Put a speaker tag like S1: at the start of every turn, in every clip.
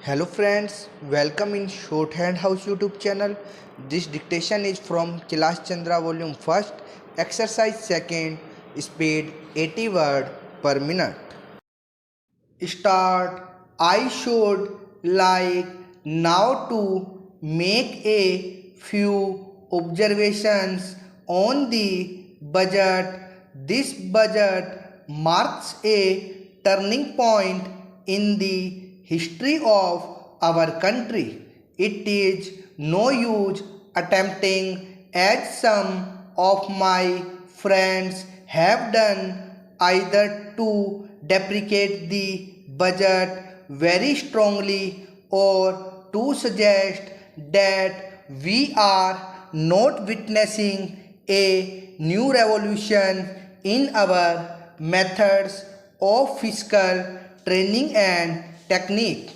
S1: Hello friends, welcome in Shorthand House YouTube channel. This dictation is from Kilash Chandra volume 1st, exercise 2nd, speed 80 word per minute. Start. I should like now to make a few observations on the budget. This budget marks a turning point in the history of our country. It is no use attempting, as some of my friends have done, either to deprecate the budget very strongly or to suggest that we are not witnessing a new revolution in our methods of fiscal training and technique.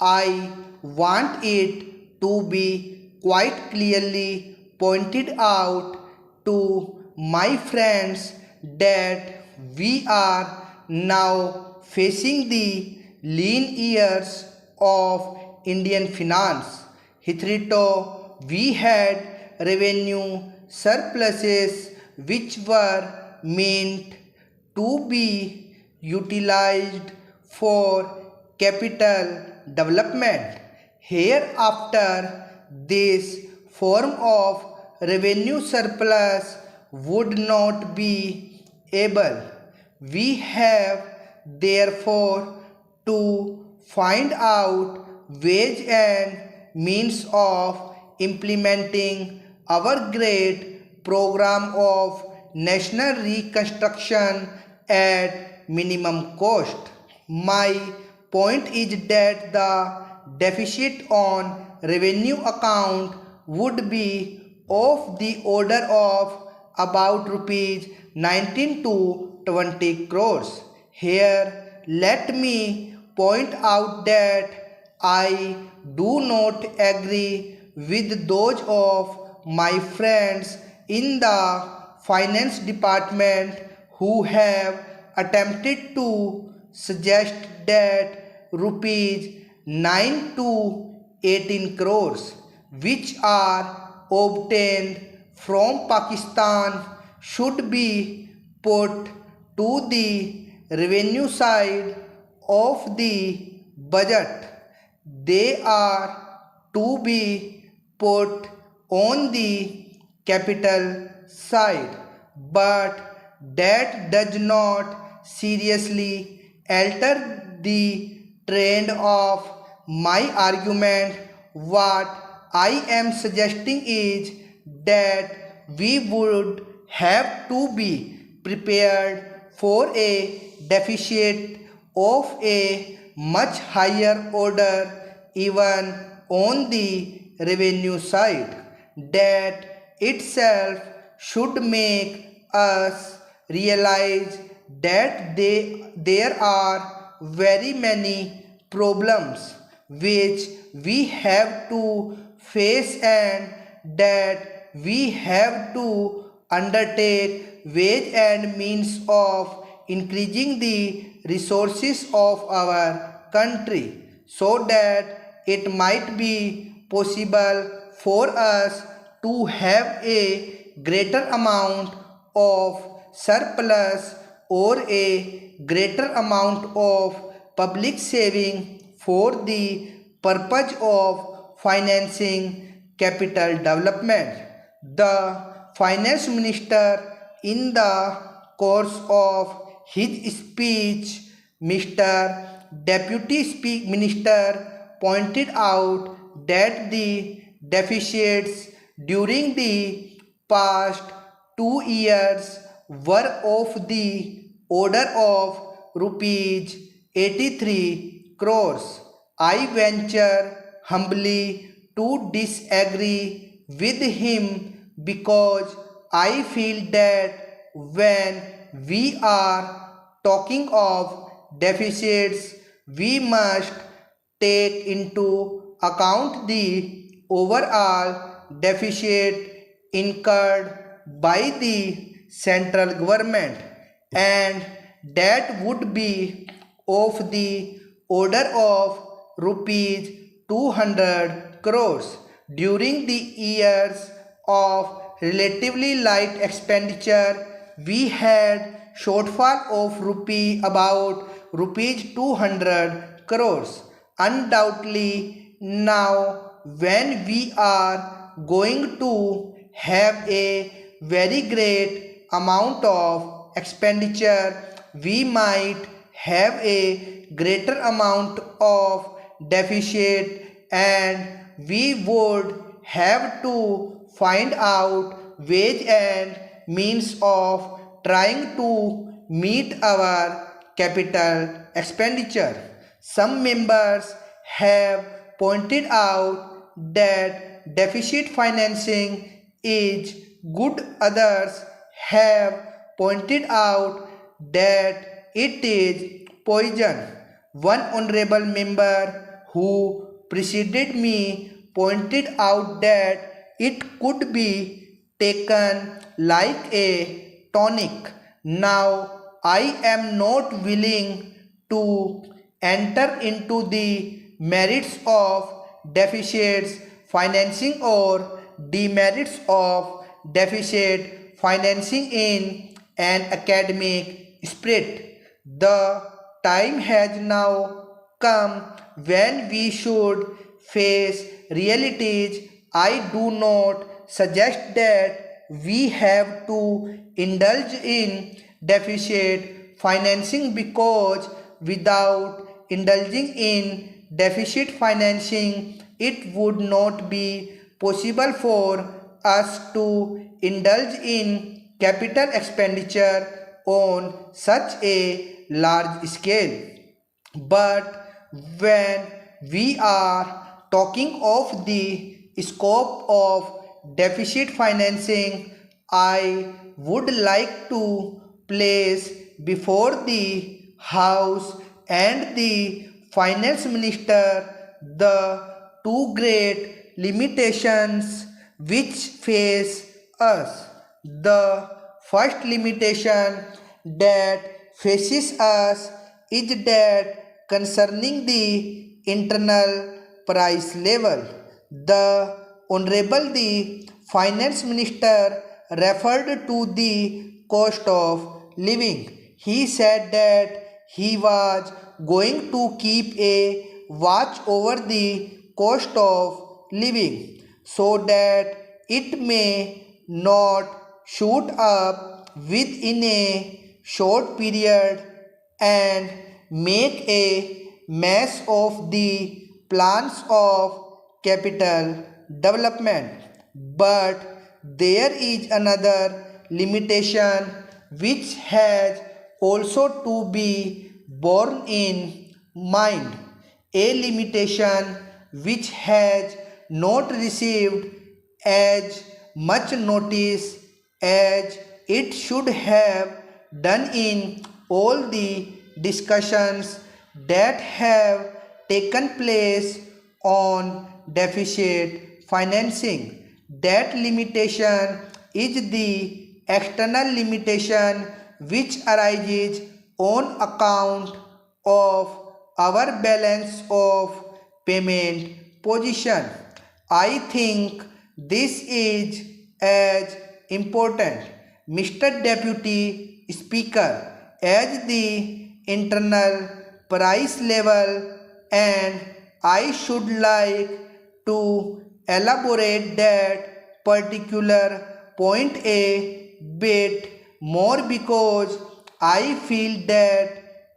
S1: I want it to be quite clearly pointed out to my friends that we are now facing the lean years of Indian finance. Hitherto, we had revenue surpluses which were meant to be utilized for capital development. Hereafter, this form of revenue surplus would not be able. We have therefore to find out ways and means of implementing our great program of national reconstruction at minimum cost. My point is that the deficit on revenue account would be of the order of about rupees 19 to 20 crores. Here, let me point out that I do not agree with those of my friends in the finance department who have attempted to suggest that rupees 9 to 18 crores which are obtained from Pakistan should be put to the revenue side of the budget. They are to be put on the capital side, but that does not seriously alter the trend of my argument. What I am suggesting is that we would have to be prepared for a deficit of a much higher order even on the revenue side. That itself should make us realize that there are very many problems which we have to face and that we have to undertake ways and means of increasing the resources of our country so that it might be possible for us to have a greater amount of surplus or a greater amount of public saving for the purpose of financing capital development. The finance minister, in the course of his speech, Mr. Deputy Minister pointed out that the deficits during the past 2 years were of the order of rupees 83 crores. I venture humbly to disagree with him because I feel that when we are talking of deficits, we must take into account the overall deficit incurred by the central government, and that would be of the order of rupees 200 crores. During the years of relatively light expenditure, we had shortfall of about rupees 200 crores. Undoubtedly, now when we are going to have a very great amount of expenditure, we might have a greater amount of deficit, and we would have to find out ways and means of trying to meet our capital expenditure. Some members have pointed out that deficit financing is good, others have pointed out that it is poison. One honorable member who preceded me pointed out that it could be taken like a tonic. Now, I am not willing to enter into the merits of deficits financing or demerits of deficit financing in an academic spirit. The time has now come when we should face realities. I do not suggest that we have to indulge in deficit financing, because without indulging in deficit financing, it would not be possible for us to indulge in capital expenditure on such a large scale. But when we are talking of the scope of deficit financing, I would like to place before the House and the Finance Minister the two great limitations which face us. The first limitation that faces us is that concerning the internal price level. The Honorable the Finance Minister referred to the cost of living. He said that he was going to keep a watch over the cost of living so that it may not shoot up within a short period and make a mess of the plans of capital development. But there is another limitation which has also to be borne in mind, a limitation which has not received as much notice as it should have done in all the discussions that have taken place on deficit financing. That limitation is the external limitation which arises on account of our balance of payment position. I think this is as important, Mr. Deputy Speaker, as the internal price level, and I should like to elaborate that particular point a bit more, because I feel that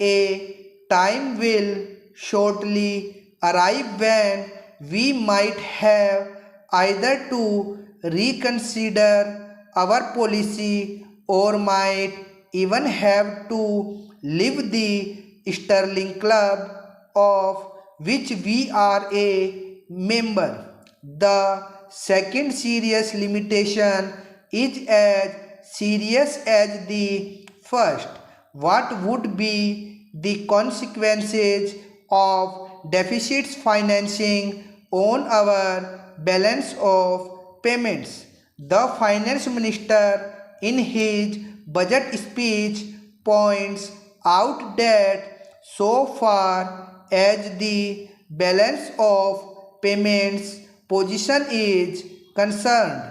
S1: a time will shortly arrive when we might have either to reconsider our policy or might even have to leave the Sterling Club, of which we are a member. The second serious limitation is as serious as the first. What would be the consequences of deficits financing on our balance of payments? The Finance Minister, in his budget speech, points out that so far as the balance of payments position is concerned.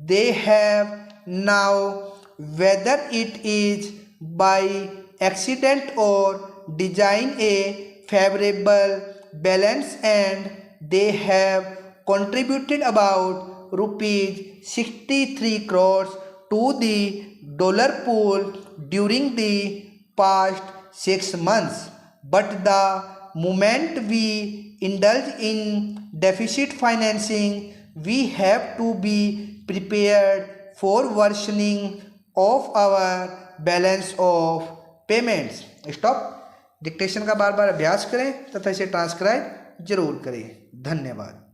S1: They have now, whether it is by accident or design, a favorable balance, and they have contributed about rupees 63 crores to the dollar pool during the past 6 months. But the moment we indulge in deficit financing, we have to be prepared for worsening of our balance of payments. Stop. Dictation का बार बार अभ्यास करें तथा इसे transcribe जरूर करें। धन्यवाद।